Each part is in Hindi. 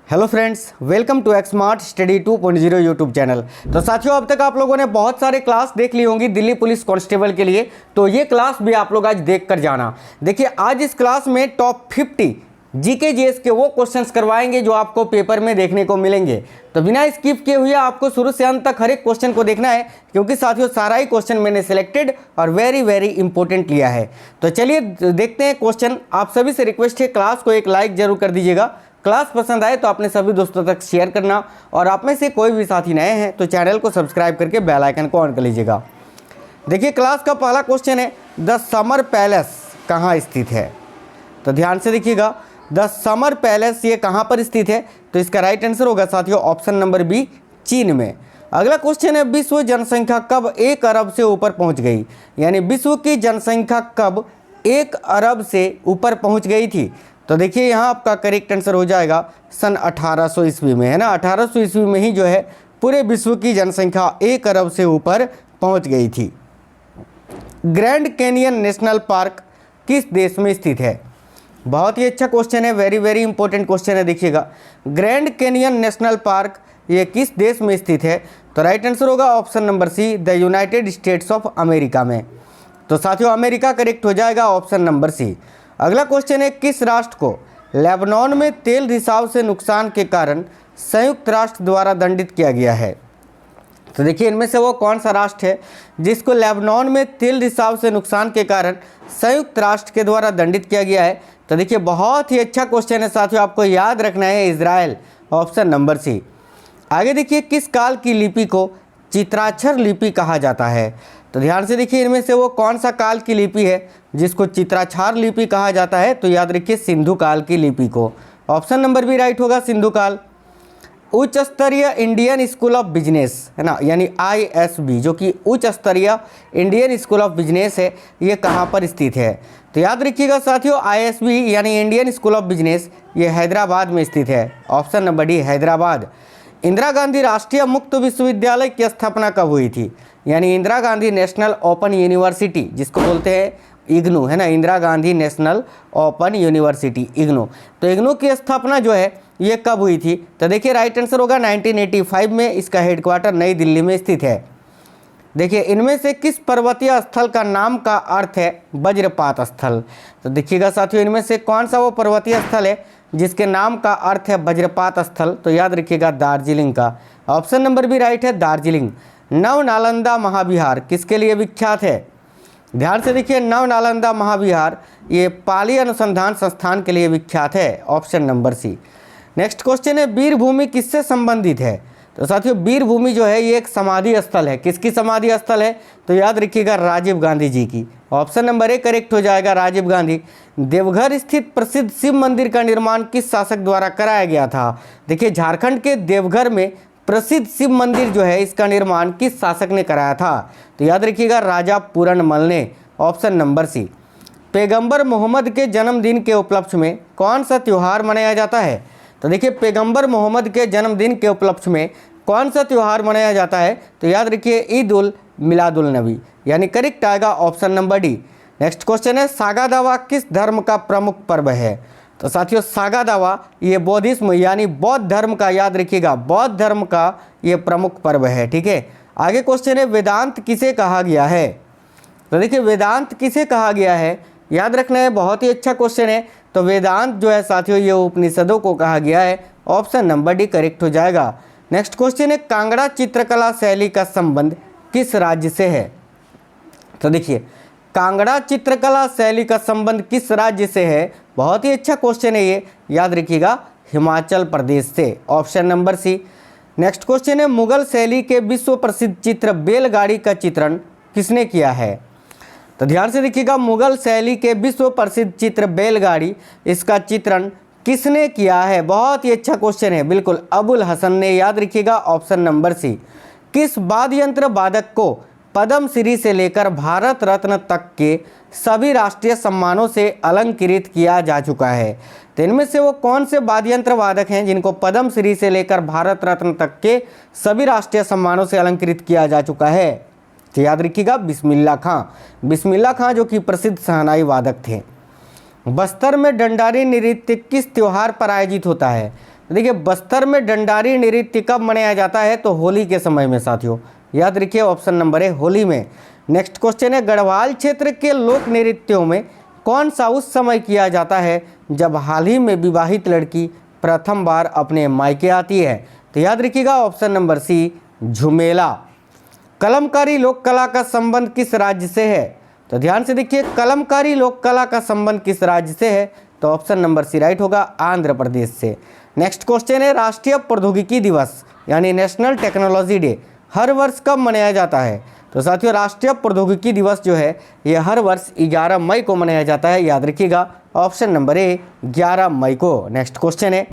Hello friends, welcome to Xmart study 2.0 YouTube channel. तो साथियों, अब तक आप लोगों ने बहुत सारे क्लास देख ली होंगी दिल्ली पुलिस कांस्टेबल के लिए, तो ये क्लास भी आप लोग आज देख कर जाना। देखिए, आज इस क्लास में टॉप 50 जीके जीएस के वो क्वेश्चंस करवाएंगे जो आपको पेपर में देखने को मिलेंगे। तो बिना स्किप किए हुए आपको शुरू से अंत तक हर एक क्वेश्चन को देखना है, क्योंकि साथियों सारा ही क्वेश्चन मैंने सिलेक्टेड और वेरी वेरी इंपॉर्टेंट लिया है। तो चलिए देखते हैं क्वेश्चन। आप सभी से रिक्वेस्ट है, क्लास को एक लाइक जरूर कर दीजिएगा। क्लास पसंद आए तो अपने सभी दोस्तों तक शेयर करना, और आप में से कोई भी साथी नए हैं तो चैनल को सब्सक्राइब करके बेल आइकन को ऑन कर लीजिएगा। देखिए, क्लास का पहला क्वेश्चन है, द समर पैलेस कहाँ स्थित है? तो ध्यान से देखिएगा, द समर पैलेस ये कहाँ पर स्थित है? तो इसका राइट आंसर होगा साथियों ऑप्शन नंबर बी, चीन में। अगला क्वेश्चन है, विश्व जनसंख्या कब 1 अरब से ऊपर पहुँच गई? यानी विश्व की जनसंख्या कब 1 अरब से ऊपर पहुँच गई थी? तो देखिए, यहाँ आपका करेक्ट आंसर हो जाएगा सन 1800 ईस्वी में, है ना। 1800 ईस्वी में ही जो है पूरे विश्व की जनसंख्या 1 अरब से ऊपर पहुँच गई थी। ग्रैंड कैनियन नेशनल पार्क किस देश में स्थित है? बहुत ही अच्छा क्वेश्चन है, वेरी वेरी इंपॉर्टेंट क्वेश्चन है। देखिएगा, ग्रैंड कैनियन नेशनल पार्क ये किस देश में स्थित है? तो राइट आंसर होगा option number C, the United States of America में। तो साथियों अमेरिका करेक्ट हो जाएगा, ऑप्शन नंबर सी। अगला क्वेश्चन है, किस राष्ट्र को लेबनान में तेल रिसाव से नुकसान के कारण संयुक्त राष्ट्र द्वारा दंडित किया गया है? तो देखिए, इनमें से वो कौन सा राष्ट्र है जिसको लेबनान में तेल रिसाव से नुकसान के कारण संयुक्त राष्ट्र के द्वारा दंडित किया गया है? तो देखिए, बहुत ही अच्छा क्वेश्चन है साथियों, आपको याद रखना है इजराइल, ऑप्शन नंबर सी। आगे देखिए, किस काल की लिपि को चित्राक्षर लिपि कहा जाता है? तो ध्यान से देखिए, इनमें से वो कौन सा काल की लिपि है जिसको चित्राक्षर लिपि कहा जाता है? तो याद रखिए सिंधु काल की लिपि को। ऑप्शन नंबर बी राइट होगा, सिंधु काल। उच्च स्तरीय इंडियन स्कूल ऑफ बिजनेस, है ना, यानी ISB, जो कि उच्च स्तरीय इंडियन स्कूल ऑफ बिजनेस है, ये कहाँ पर स्थित है? तो याद रखिएगा साथियों, ISB यानी इंडियन स्कूल ऑफ बिजनेस ये हैदराबाद में स्थित है। Option number D, Hyderabad. Indira Gandhi राष्ट्रीय मुक्त विश्वविद्यालय की स्थापना कब हुई थी? यानी Indira Gandhi national open university, जिसको बोलते हैं इग्नू, है ना, Indira Gandhi national open university, IGNOU. तो इग्नू की स्थापना जो है ये कब हुई थी? तो देखिए, राइट आंसर होगा 1985 में। इसका हेडक्वार्टर नई दिल्ली में स्थित है। देखिए, इनमें से किस पर्वतीय स्थल का नाम का अर्थ है वज्रपात स्थल? तो देखिएगा साथियों, इनमें से कौन सा वो पर्वतीय स्थल है जिसके नाम का अर्थ है वज्रपात स्थल? तो याद रखिएगा दार्जिलिंग का। ऑप्शन नंबर बी राइट है, दार्जिलिंग। नव नालंदा महाविहार किसके लिए विख्यात है? ध्यान से देखिए, नव नालंदा महाविहार ये पाली अनुसंधान संस्थान के लिए विख्यात है। Option number C. Next question है, वीरभूमि किससे संबंधित है? तो साथियों, वीरभूमि जो है ये एक समाधि स्थल है। किसकी समाधि स्थल है? तो याद रखिएगा राजीव गांधी जी की। ऑप्शन नंबर ए करेक्ट हो जाएगा, राजीव गांधी। देवघर स्थित प्रसिद्ध शिव मंदिर का निर्माण किस शासक द्वारा कराया गया था? देखिए, झारखंड के देवघर में प्रसिद्ध शिव मंदिर जो है इसका निर्माण किस शासक ने कराया था? तो याद रखिएगा राजा पूरनमल ने। Option number C. पैगंबर मोहम्मद के जन्मदिन के उपलक्ष्य में कौन सा त्यौहार मनाया जाता है? तो देखिए, पैगंबर मोहम्मद के जन्मदिन के उपलक्ष्य में कौन सा त्यौहार मनाया जाता है? तो याद रखिए ईद उल मिलादुल नबी, यानी करेक्ट आएगा option number D. Next question है, सागा दावा किस धर्म का प्रमुख पर्व है? तो साथियों, सागा दावा ये बौद्धिज्म यानी बौद्ध धर्म का, याद रखिएगा बौद्ध धर्म का ये प्रमुख पर्व है। ठीक है, आगे क्वेश्चन है, वेदांत किसे कहा गया है? तो देखिए, वेदांत किसे कहा गया है याद रखना है, बहुत ही अच्छा क्वेश्चन है। तो वेदांत जो है साथियों ये उपनिषदों को कहा गया है। ऑप्शन नंबर डी करेक्ट हो जाएगा। नेक्स्ट क्वेश्चन है, कांगड़ा चित्रकला शैली का संबंध किस राज्य से है? तो देखिए, कांगड़ा चित्रकला शैली का संबंध किस राज्य से है? बहुत ही अच्छा क्वेश्चन है ये, याद रखिएगा हिमाचल प्रदेश से। Option number C. Next question है, मुगल शैली के विश्व प्रसिद्ध चित्र बैलगाड़ी का चित्रण किसने किया है? तो ध्यान से देखिएगा, मुगल शैली के विश्व प्रसिद्ध चित्र बैलगाड़ी, इसका चित्रण किसने किया है? बहुत ही अच्छा क्वेश्चन है, बिल्कुल अबुल हसन ने। याद रखिएगा ऑप्शन नंबर सी। किस वाद्य यंत्र वादक को पद्म श्री से लेकर भारत रत्न तक के सभी राष्ट्रीय सम्मानों से अलंकृत किया जा चुका है? तो इनमें से वो कौन से वाद्य यंत्र वादक हैं जिनको पद्म श्री से लेकर भारत रत्न तक के सभी राष्ट्रीय सम्मानों से अलंकृत किया जा चुका है? तो याद रखिएगा बिस्मिल्लाह खां। बिस्मिल्लाह खां जो कि प्रसिद्ध शहनाई वादक थे। बस्तर में डंडारी नृत्य किस त्योहार पर आयोजित होता है? तो देखिए बस्तर में डंडारी नृत्य कब मनाया जाता है, तो होली के समय में साथियों, याद रखिए ऑप्शन नंबर है होली में। नेक्स्ट क्वेश्चन है गढ़वाल क्षेत्र के लोक नृत्यों में कौन सा उस समय किया जाता है जब हाल ही में विवाहित लड़की प्रथम बार अपने मायके आती है, तो याद रखिएगा ऑप्शन नंबर सी झुमेला। कलमकारी लोक कला का संबंध किस राज्य से है, तो ध्यान से देखिए कलमकारी लोक कला का संबंध किस राज्य से है, तो ऑप्शन नंबर सी राइट होगा आंध्र प्रदेश से। नेक्स्ट क्वेश्चन है राष्ट्रीय प्रौद्योगिकी दिवस यानी नेशनल टेक्नोलॉजी डे हर वर्ष कब मनाया जाता है, तो साथियों राष्ट्रीय प्रौद्योगिकी दिवस जो है ये हर वर्ष 11 मई को मनाया जाता है, याद रखिएगा ऑप्शन नंबर ए 11 मई को। नेक्स्ट क्वेश्चन है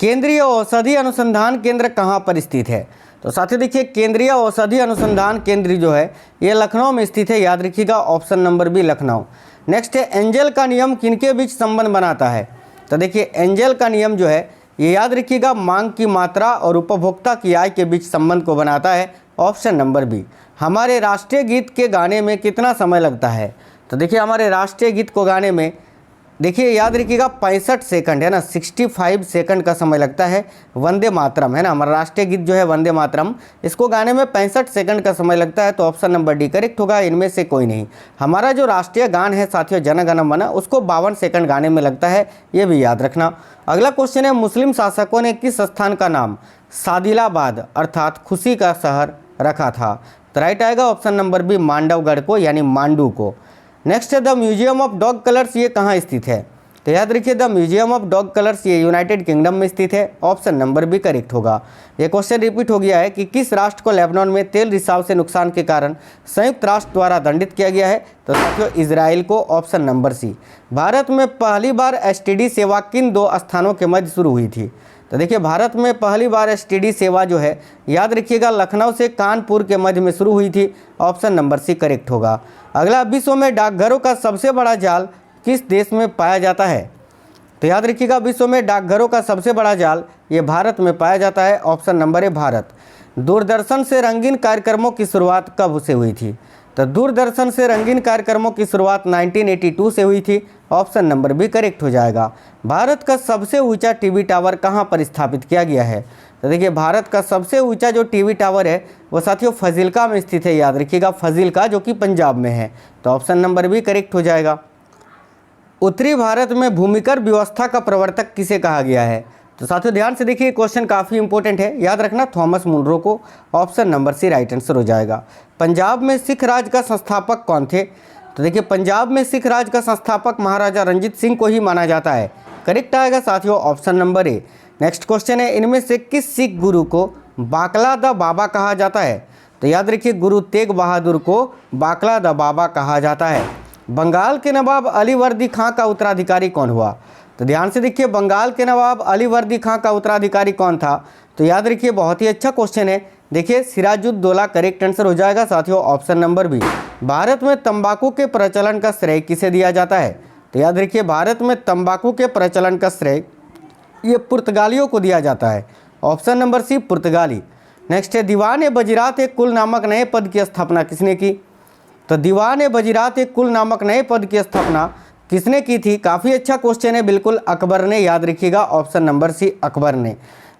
केंद्रीय औषधि अनुसंधान केंद्र कहाँ पर स्थित है, तो साथियों देखिए केंद्रीय औषधि अनुसंधान केंद्र जो है ये लखनऊ में स्थित है, याद रखिएगा option number B Lucknow. Next है एंजल का नियम किनके बीच संबंध बनाता है, तो देखिए एंजल का नियम जो है ये याद रखिएगा मांग की मात्रा और उपभोक्ता की आय के बीच संबंध को बनाता है, ऑप्शन नंबर बी। हमारे राष्ट्रीय गीत के गाने में कितना समय लगता है, तो देखिए हमारे राष्ट्रीय गीत को गाने में देखिए याद रखिएगा 65 सेकंड है ना, 65 सेकंड का समय लगता है। वंदे मातरम है ना, हमारा राष्ट्रीय गीत जो है वंदे मातरम, इसको गाने में 65 सेकंड का समय लगता है, तो ऑप्शन नंबर डी करेक्ट होगा, इनमें से कोई नहीं। हमारा जो राष्ट्रीय गान है साथियों जन गण मन उसको 52 सेकंड गाने में लगता है, ये भी याद रखना। अगला क्वेश्चन है मुस्लिम शासकों ने किस स्थान का नाम सादिलाबाद अर्थात खुशी का शहर रखा था, तो राइट आएगा ऑप्शन नंबर बी मांडवगढ़ को यानी मांडू को। नेक्स्ट है the museum of dog colours ये कहाँ स्थित है, तो याद रखिए the museum of dog colours ये यूनाइटेड किंगडम में स्थित है, ऑप्शन नंबर बी करेक्ट होगा। ये क्वेश्चन रिपीट हो गया है कि किस राष्ट्र को लेबनान में तेल रिसाव से नुकसान के कारण संयुक्त राष्ट्र द्वारा दंडित किया गया है, तो साथियों इजराइल को, ऑप्शन नंबर सी। भारत में पहली बार एसटीडी सेवा किन 2 स्थानों के मध्य शुरू हुई थी, तो देखिए भारत में पहली बार एसटीडी सेवा जो है याद रखिएगा लखनऊ से कानपुर के मध्य में शुरू हुई थी, ऑप्शन नंबर सी करेक्ट होगा। अगला विश्व में डाकघरों का सबसे बड़ा जाल किस देश में पाया जाता है, तो याद रखिएगा विश्व में डाकघरों का सबसे बड़ा जाल ये भारत में पाया जाता है, ऑप्शन नंबर है भारत। दूरदर्शन से रंगीन कार्यक्रमों की शुरुआत कब से हुई थी, तो दूरदर्शन से रंगीन कार्यक्रमों की शुरुआत 1982 से हुई थी, ऑप्शन नंबर बी करेक्ट हो जाएगा। भारत का सबसे ऊंचा टीवी टावर कहां पर स्थापित किया गया है, तो देखिए भारत का सबसे ऊंचा जो टीवी टावर है वो साथियों फजीलका में स्थित है, याद रखिएगा फजीलका जो कि पंजाब में है, तो ऑप्शन नंबर बी करेक्ट हो जाएगा। उत्तरी भारत में भूमिकर व्यवस्था का प्रवर्तक किसे कहा गया है, तो साथियों ध्यान से देखिए क्वेश्चन काफ़ी इंपॉर्टेंट है, याद रखना थॉमस मुनरो को, option number C right answer हो जाएगा। पंजाब में सिख राज का संस्थापक कौन थे, तो देखिए पंजाब में सिख राज का संस्थापक महाराजा रंजीत सिंह को ही माना जाता है, करेक्ट आएगा साथियों option number A. Next question है इनमें से किस सिख गुरु को बाकला द बाबा कहा जाता है, तो याद रखिए गुरु तेग बहादुर को बाकला द बाबा कहा जाता है। बंगाल के नवाब अली वर्दी खां का उत्तराधिकारी कौन हुआ, तो ध्यान से देखिए बंगाल के नवाब अली वर्दी खां का उत्तराधिकारी कौन था, तो याद रखिए बहुत ही अच्छा क्वेश्चन है, देखिए सिराजुद्दौला करेक्ट आंसर हो जाएगा साथियों ऑप्शन नंबर बी। भारत में तंबाकू के प्रचलन का श्रेय किसे दिया जाता है, तो याद रखिए भारत में तंबाकू के प्रचलन का श्रेय ये पुर्तगालियों को दिया जाता है, ऑप्शन नंबर सी पुर्तगाली। नेक्स्ट है दीवान बजीरात एक कुल नामक नए पद की स्थापना किसने की, तो दीवान बजीरात एक कुल नामक नए पद की स्थापना किसने की थी, काफ़ी अच्छा क्वेश्चन है, बिल्कुल अकबर ने, याद रखिएगा ऑप्शन नंबर सी अकबर ने।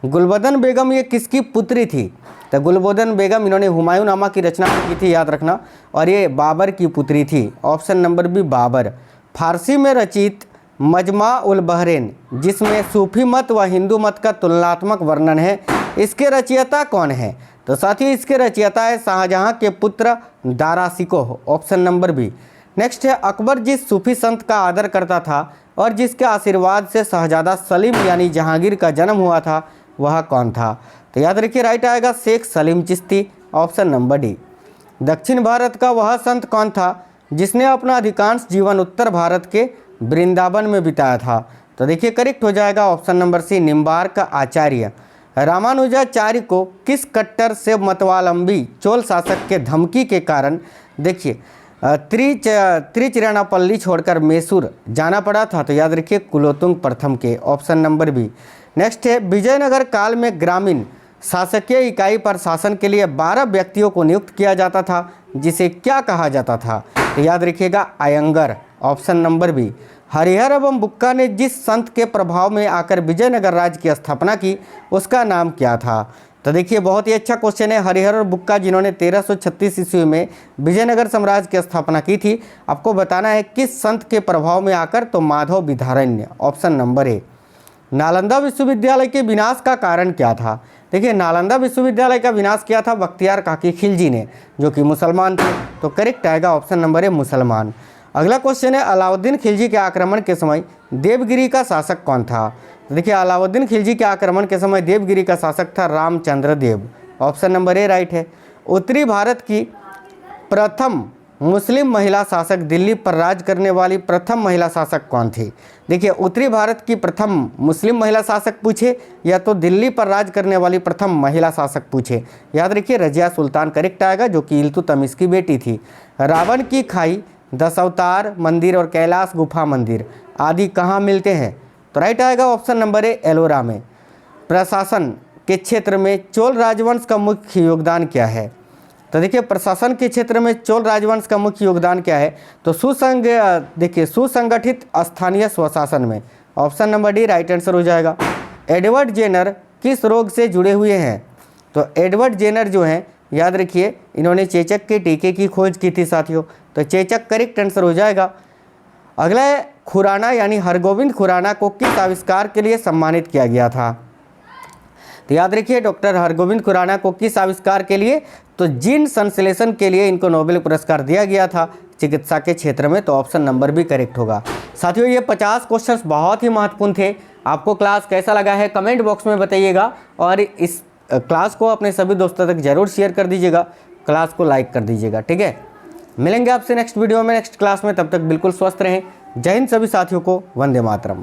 गुलबदन बेगम ये किसकी पुत्री थी, तो गुलबदन बेगम इन्होंने हुमायूं नामा की रचना की थी, याद रखना, और ये बाबर की पुत्री थी, ऑप्शन नंबर बी बाबर। फारसी में रचित मजमा उल बहरेन जिसमें सूफी मत व हिंदू मत का तुलनात्मक वर्णन है, इसके रचयिता कौन है, तो साथियों इसके रचयिता है शाहजहां के पुत्र Dara Shikoh, option number B. Next है अकबर जिस सूफी संत का आदर करता था और जिसके आशीर्वाद से शहजादा सलीम यानी जहांगीर का जन्म हुआ था वह कौन था, तो याद रखिए राइट आएगा Sheikh Salim Chishti, option number D. दक्षिण भारत का वह संत कौन था जिसने अपना अधिकांश जीवन उत्तर भारत के वृंदावन में बिताया था, तो देखिए करेक्ट हो जाएगा ऑप्शन नंबर सी निम्बार्क आचार्य। रामानुजाचार्य को किस कट्टर से मतवालंबी चोल शासक के धमकी के कारण देखिए त्रिचिरापल्ली छोड़कर मैसूर जाना पड़ा था, तो याद रखिए कुलोतुंग प्रथम के, ऑप्शन नंबर बी। नेक्स्ट है विजयनगर काल में ग्रामीण शासकीय इकाई पर शासन के लिए 12 व्यक्तियों को नियुक्त किया जाता था जिसे क्या कहा जाता था, तो याद रखिएगा Iyengar, option number B. Harihara एवं बुक्का ने जिस संत के प्रभाव में आकर विजयनगर राज्य की स्थापना की उसका नाम क्या था। तो देखिए बहुत ही अच्छा क्वेश्चन है। हरिहर और बुक्का जिन्होंने 1336 ईस्वी में विजयनगर साम्राज्य की स्थापना की थी, आपको बताना है किस संत के प्रभाव में आकर, तो Madhav Vidyaranya, option number A. Nalanda विश्वविद्यालय के विनाश का कारण क्या था। देखिए नालंदा विश्वविद्यालय का विनाश किया था बख्तियार काकी खिलजी ने, जो कि मुसलमान थे, तो करेक्ट आएगा ऑप्शन नंबर ए मुसलमान। अगला क्वेश्चन है अलाउद्दीन खिलजी के आक्रमण के समय देवगिरी का शासक कौन था। तो देखिए अलाउद्दीन खिलजी के आक्रमण के समय देवगिरी का शासक था रामचंद्र देव, ऑप्शन नंबर ए राइट है। उत्तरी भारत की प्रथम मुस्लिम महिला शासक, दिल्ली पर राज करने वाली प्रथम महिला शासक कौन थी। देखिए उत्तरी भारत की प्रथम मुस्लिम महिला शासक पूछे या तो दिल्ली पर राज करने वाली प्रथम महिला शासक पूछे, याद रखिए रजिया सुल्तान करेक्ट आएगा, जो कि इल्तुतमिश की बेटी थी। रावण की खाई, दशावतार मंदिर और कैलाश गुफा मंदिर आदि कहाँ मिलते हैं। तो राइट आएगा ऑप्शन नंबर ए एलोरा में। प्रशासन के क्षेत्र में चोल राजवंश का मुख्य योगदान क्या है। तो देखिए प्रशासन के क्षेत्र में चोल राजवंश का मुख्य योगदान क्या है, तो सुसंगठित स्थानीय स्वशासन में, option number D right answer हो जाएगा। एडवर्ड जेनर किस रोग से जुड़े हुए हैं। तो एडवर्ड जेनर जो हैं, याद रखिए इन्होंने चेचक के टीके की खोज की थी साथियों, तो चेचक करेक्ट आंसर हो जाएगा। अगला है खुराना यानी हरगोविंद खुराना को किस आविष्कार के लिए सम्मानित किया गया था। तो याद रखिए डॉक्टर हरगोविंद खुराना को किस आविष्कार के लिए, तो जीन संश्लेषण के लिए इनको नोबेल पुरस्कार दिया गया था चिकित्सा के क्षेत्र में, तो ऑप्शन नंबर भी करेक्ट होगा। साथियों ये 50 क्वेश्चंस बहुत ही महत्वपूर्ण थे। आपको क्लास कैसा लगा है कमेंट बॉक्स में बताइएगा, और इस क्लास को अपने सभी दोस्तों तक जरूर शेयर कर दीजिएगा, क्लास को लाइक कर दीजिएगा, ठीक है। मिलेंगे आपसे नेक्स्ट वीडियो में, नेक्स्ट क्लास में, तब तक बिल्कुल स्वस्थ रहें। जय हिंद सभी साथियों को, वंदे मातरम।